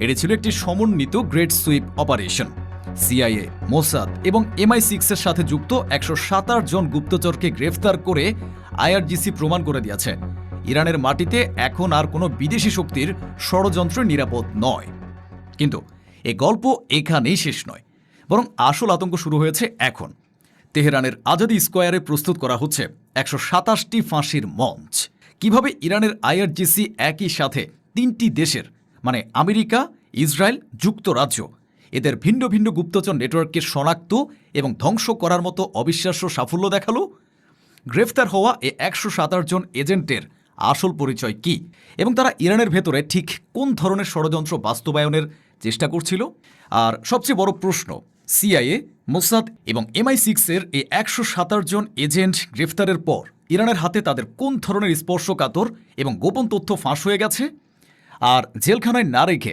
এটি ছিল একটি সমন্বিত great sweep operation. CIA, Mossad এবং MI6 এর সাথে যুক্ত 127 জন গুপ্তচরকে গ্রেফতার করে আইআরজিসি প্রমাণ করে দিয়েছে ইরানের মাটিতে এখন আর কোনো বিদেশি শক্তির ষড়যন্ত্র নিরাপদ নয়। কিন্তু এ গল্প এখানেই শেষ নয়, বরং আসল আতঙ্ক শুরু হয়েছে এখন। তেহরানের আজাদি স্কোয়ারে প্রস্তুত করা হচ্ছে 127টি ফাঁসির মঞ্চ। কিভাবে ইরানের আইআরজিসি একই সাথে 3টি দেশের মানে আমেরিকা, ইসরায়েল, যুক্তরাজ্য এদের ভিন্ন ভিন্ন গুপ্তচর নেটওয়ার্ককে শনাক্ত এবং ধ্বংস করার মতো অবিশ্বাস্য সাফল্য দেখালো? গ্রেফতার হওয়া এ 127 জন এজেন্টের আসল পরিচয় কি, এবং তারা ইরানের ভেতরে ঠিক কোন ধরনের ষড়যন্ত্র বাস্তবায়নের চেষ্টা করছিল? আর সবচেয়ে বড় প্রশ্ন, সিআইএ, মোসাদ এবং MI6 এর এই 127 জন এজেন্ট গ্রেফতারের পর ইরানের হাতে তাদের কোন ধরনের স্পর্শকাতর এবং গোপন তথ্য ফাঁস হয়ে গেছে? আর জেলখানায় না রেখে